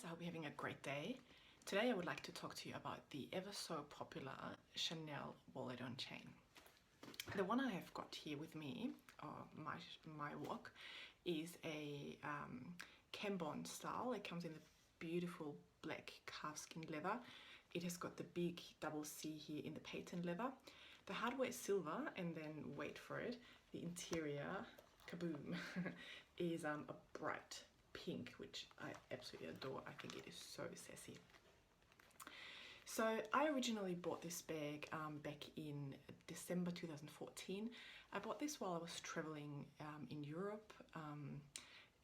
guys, I hope you're having a great day. Today I would like to talk to you about the ever so popular Chanel wallet on chain. The one I have got here with me, my WOC, is a Cambon style. It comes in the beautiful black calfskin leather. It has got the big double C here in the patent leather. The hardware is silver, and then wait for it, the interior, kaboom, is a bright pink, which I absolutely adore. I think it is so sassy. So I originally bought this bag back in December 2014. I bought this while I was traveling in Europe,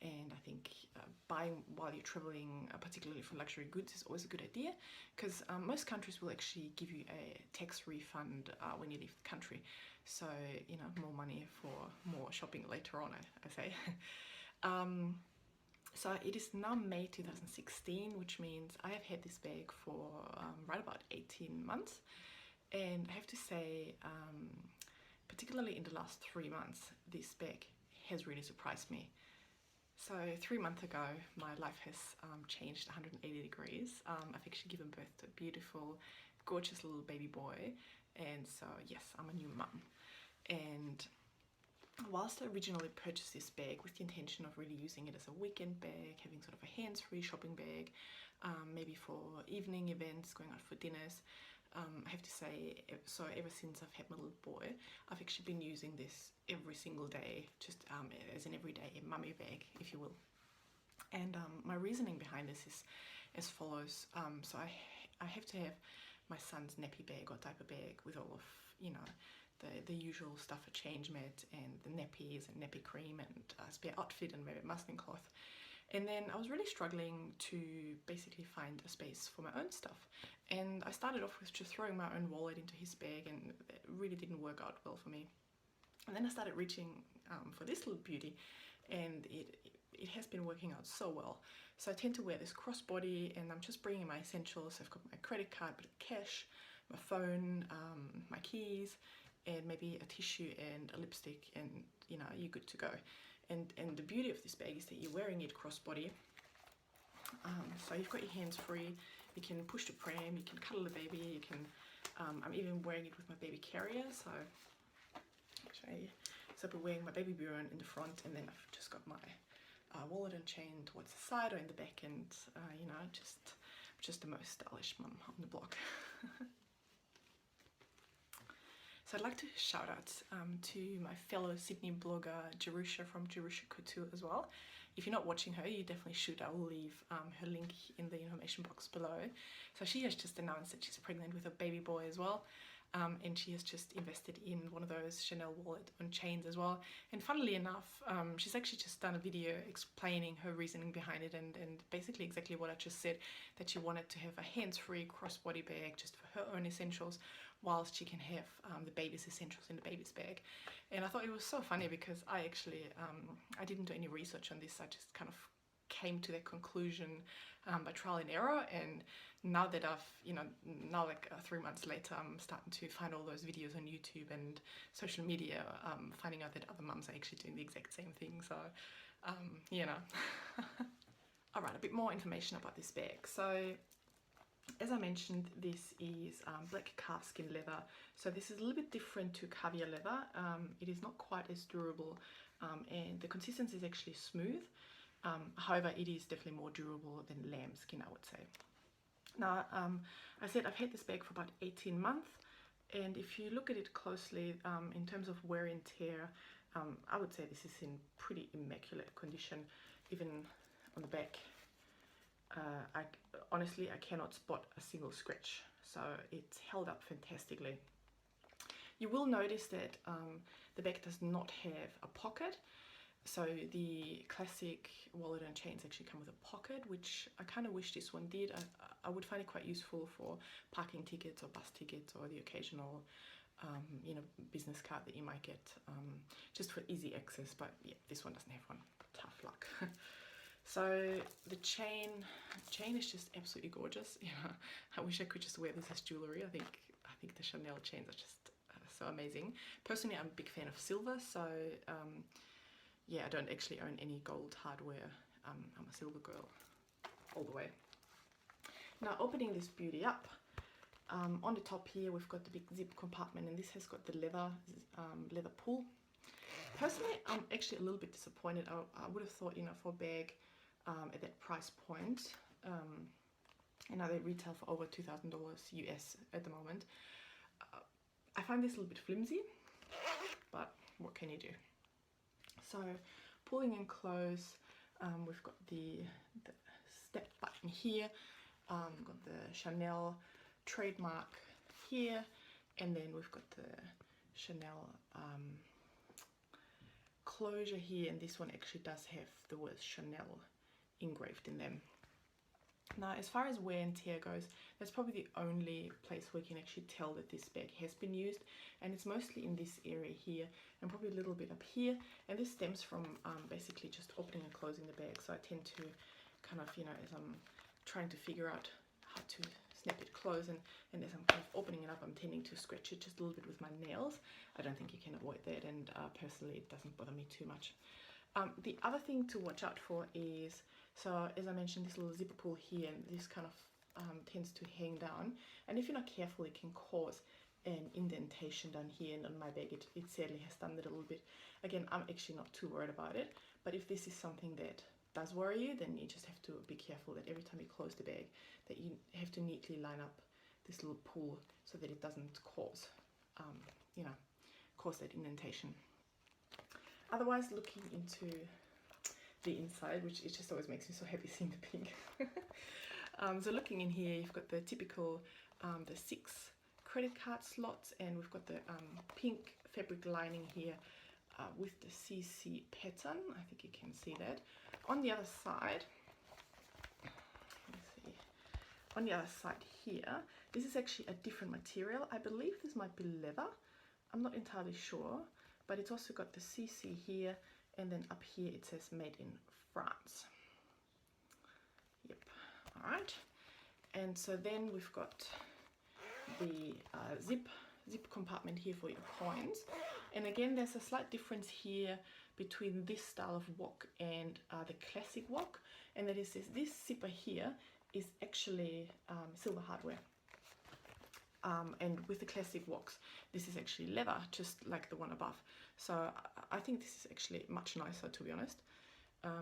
and I think buying while you're traveling, particularly for luxury goods, is always a good idea, because most countries will actually give you a tax refund when you leave the country. So, you know, more money for more shopping later on, I say. So it is now May 2016, which means I have had this bag for right about 18 months. And I have to say, particularly in the last 3 months, this bag has really surprised me. So 3 months ago, my life has changed 180 degrees. I've actually given birth to a beautiful, gorgeous little baby boy. And so, yes, I'm a new mum. And whilst I originally purchased this bag with the intention of really using it as a weekend bag, having sort of a hands-free shopping bag, maybe for evening events, going out for dinners, I have to say, so ever since I've had my little boy, I've actually been using this every single day, just as an everyday mummy bag, if you will. And my reasoning behind this is as follows. So I have to have my son's nappy bag or diaper bag with all of, you know, the usual stuff, a change mat and the nappies and nappy cream and spare outfit and maybe muslin cloth. And then I was really struggling to basically find a space for my own stuff. And I started off with just throwing my own wallet into his bag, and it really didn't work out well for me. And then I started reaching for this little beauty, and it has been working out so well. So I tend to wear this crossbody, and I'm just bringing my essentials. I've got my credit card, a bit of cash, my phone, my keys, and maybe a tissue and a lipstick, and you know, you're good to go. And the beauty of this bag is that you're wearing it crossbody, so you've got your hands free. You can push the pram, you can cuddle the baby, you can I'm even wearing it with my baby carrier, so actually, so I'll be wearing my baby bureau in the front, and then I've just got my wallet and chain towards the side or in the back, and you know, just the most stylish mum on the block. So I'd like to shout out to my fellow Sydney blogger Jerusha from Jerusha Couture as well. If you're not watching her, you definitely should. I will leave her link in the information box below. So she has just announced that she's pregnant with a baby boy as well. And she has just invested in one of those Chanel wallet on chains as well. And funnily enough, she's actually just done a video explaining her reasoning behind it, and basically exactly what I just said, that she wanted to have a hands-free crossbody bag just for her own essentials, whilst she can have the baby's essentials in the baby's bag. And I thought it was so funny because I actually, I didn't do any research on this. I just kind of came to that conclusion by trial and error, and now that I've, you know, now like 3 months later, I'm starting to find all those videos on YouTube and social media, finding out that other mums are actually doing the exact same thing. So, you know. Alright, a bit more information about this bag. So, as I mentioned, this is black calfskin leather. So this is a little bit different to caviar leather. It is not quite as durable, and the consistency is actually smooth. However, it is definitely more durable than lambskin, I would say. Now, I said I've had this bag for about 18 months, and if you look at it closely, in terms of wear and tear, I would say this is in pretty immaculate condition. Even on the back, honestly, I cannot spot a single scratch, so it's held up fantastically. You will notice that the back does not have a pocket. So the classic wallet and chains actually come with a pocket, which I kind of wish this one did. I would find it quite useful for parking tickets or bus tickets or the occasional you know, business card that you might get, just for easy access. But yeah, this one doesn't have one. Tough luck. So the chain is just absolutely gorgeous. Yeah, I wish I could just wear this as jewelry. I think the Chanel chains are just so amazing. Personally, I'm a big fan of silver, so yeah, I don't actually own any gold hardware. I'm a silver girl all the way. Now opening this beauty up, on the top here we've got the big zip compartment, and this has got the leather pull. Personally, I'm actually a little bit disappointed. I would have thought, you know, for a bag at that price point, you know, they retail for over $2,000 US at the moment. I find this a little bit flimsy, but what can you do? So pulling in close, we've got the step button here, we've got the Chanel trademark here, and then we've got the Chanel closure here, and this one actually does have the word Chanel engraved in them. Now, as far as wear and tear goes, that's probably the only place where you can actually tell that this bag has been used, and it's mostly in this area here and probably a little bit up here, and this stems from basically just opening and closing the bag. So I tend to kind of, you know, as I'm trying to figure out how to snap it close, and as I'm kind of opening it up, I'm tending to scratch it just a little bit with my nails. I don't think you can avoid that, and personally it doesn't bother me too much. The other thing to watch out for is, so as I mentioned, this little zipper pull here, and this kind of tends to hang down, and if you're not careful it can cause an indentation down here, and on my bag it sadly has done that a little bit. Again, I'm actually not too worried about it, but if this is something that does worry you, then you just have to be careful that every time you close the bag that you have to neatly line up this little pull so that it doesn't cause, you know, cause that indentation. Otherwise, looking into the inside, which it just always makes me so happy seeing the pink. So looking in here, you've got the typical, the 6 credit card slots, and we've got the pink fabric lining here with the CC pattern. I think you can see that. On the other side, let's see, on the other side here, this is actually a different material. I believe this might be leather. I'm not entirely sure, but it's also got the CC here, and then up here it says made in France. Yep, all right. And so then we've got the zip compartment here for your coins. And again, there's a slight difference here between this style of WOC and the classic WOC, and that is this zipper here is actually silver hardware. And with the classic WOCs, this is actually leather, just like the one above. So I think this is actually much nicer, to be honest.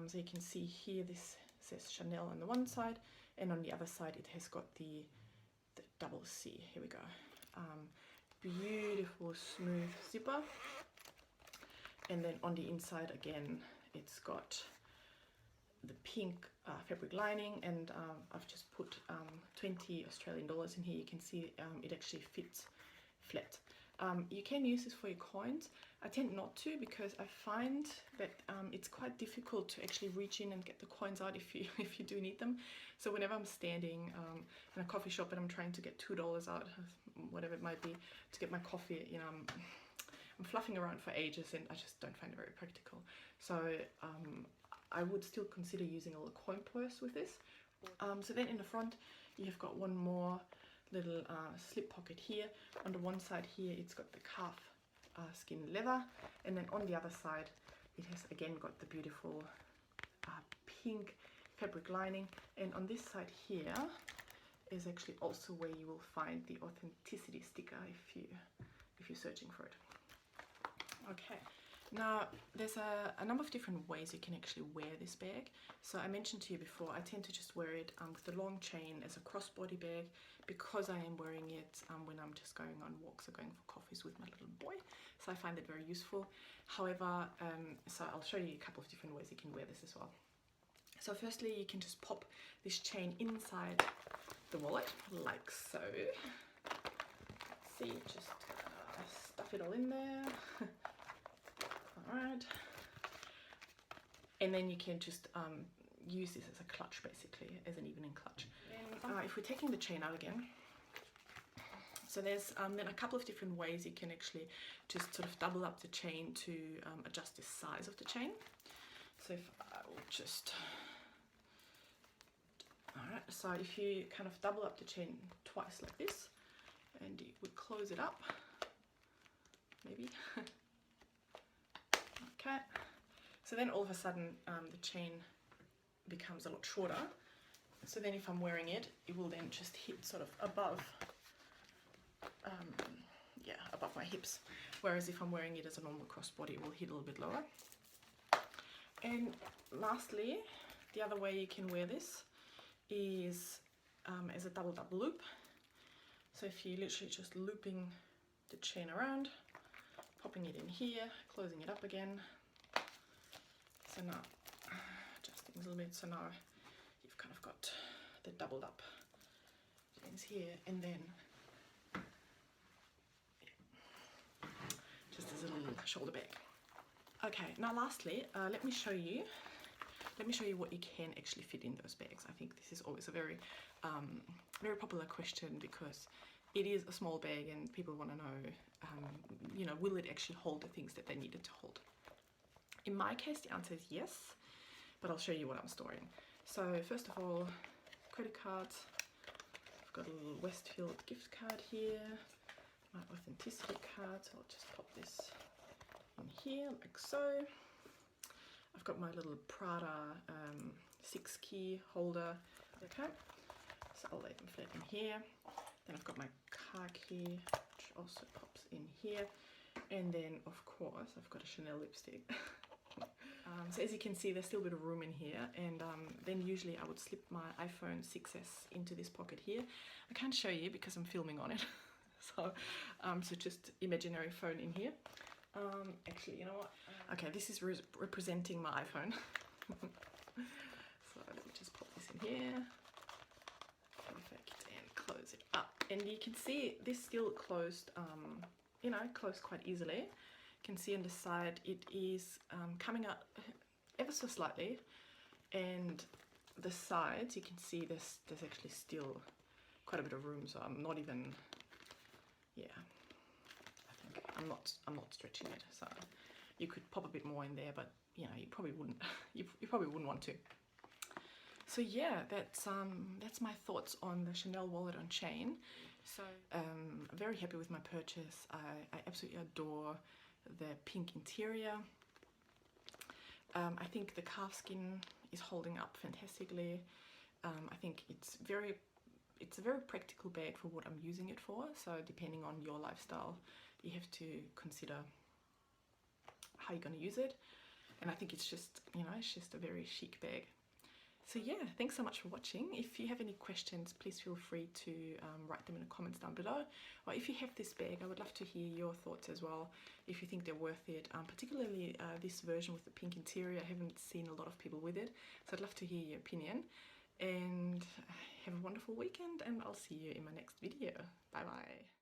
So you can see here, this says Chanel on the one side, and on the other side it has got the double C. Here we go. Beautiful smooth zipper. And then on the inside again, it's got the pink fabric lining, and I've just put 20 Australian dollars in here. You can see it actually fits flat. You can use this for your coins. I tend not to, because I find that it's quite difficult to actually reach in and get the coins out if you do need them. So whenever I'm standing in a coffee shop and I'm trying to get $2 out, whatever it might be, to get my coffee, you know, I'm fluffing around for ages, and I just don't find it very practical. So I would still consider using a little coin purse with this. So then in the front, you've got one more little slip pocket here. On the one side here, it's got the calf skin leather, and then on the other side, it has again got the beautiful pink fabric lining. And on this side here is actually also where you will find the authenticity sticker if you're searching for it. Okay, now there's a number of different ways you can actually wear this bag. So I mentioned to you before, I tend to just wear it with the long chain as a crossbody bag, because I am wearing it when I'm just going on walks or going for coffees with my little boy. So I find it very useful. However, so I'll show you a couple of different ways you can wear this as well. So firstly, you can just pop this chain inside the wallet, like so. Let's see, just stuff it all in there. Alright. And then you can just use this as a clutch, basically, as an evening clutch. If we're taking the chain out again, so there's then a couple of different ways you can actually just sort of double up the chain to adjust the size of the chain. So if I will just, alright, so if you kind of double up the chain twice like this, and you would close it up, maybe. Okay, so then all of a sudden the chain becomes a lot shorter, So then if I'm wearing it, it will then just hit sort of above, yeah, above my hips. Whereas if I'm wearing it as a normal crossbody, it will hit a little bit lower. And lastly, the other way you can wear this is as a double loop. So if you literally just looping the chain around, popping it in here, closing it up again. So now, adjusting a little bit, so now you've kind of got the doubled up chains here, and then just as a little shoulder bag. Okay, now lastly, let me show you what you can actually fit in those bags. I think this is always a very very popular question, because it is a small bag and people want to know, you know, will it actually hold the things that they need it to hold? In my case, the answer is yes, but I'll show you what I'm storing. So first of all, credit cards. I've got a little Westfield gift card here, my authenticity card, so I'll just pop this in here like so. I've got my little Prada 6-key holder, okay, so I'll lay them flat in here. Then I've got my car key, which also pops in here, and then of course I've got a Chanel lipstick. So as you can see, there's still a bit of room in here, and then usually I would slip my iPhone 6s into this pocket here. I can't show you because I'm filming on it, so just imaginary phone in here. Actually, you know what? Okay, this is representing my iPhone. So let me just pop this in here. Perfect, and close it up. And you can see this still closed, you know, closed quite easily. You can see on the side it is coming out ever so slightly, and the sides you can see there's actually still quite a bit of room. So I'm not even, yeah, I think I'm not stretching it. So you could pop a bit more in there, but you know, you probably wouldn't. You probably wouldn't want to. So yeah, that's my thoughts on the Chanel wallet on chain. So I'm very happy with my purchase. I absolutely adore the pink interior. I think the calfskin is holding up fantastically. I think it's a very practical bag for what I'm using it for. So depending on your lifestyle, you have to consider how you're going to use it. And I think it's just, you know, it's just a very chic bag. So yeah, thanks so much for watching. If you have any questions, please feel free to write them in the comments down below. Or if you have this bag, I would love to hear your thoughts as well, if you think they're worth it. Particularly this version with the pink interior, I haven't seen a lot of people with it, so I'd love to hear your opinion. And have a wonderful weekend, and I'll see you in my next video. Bye bye.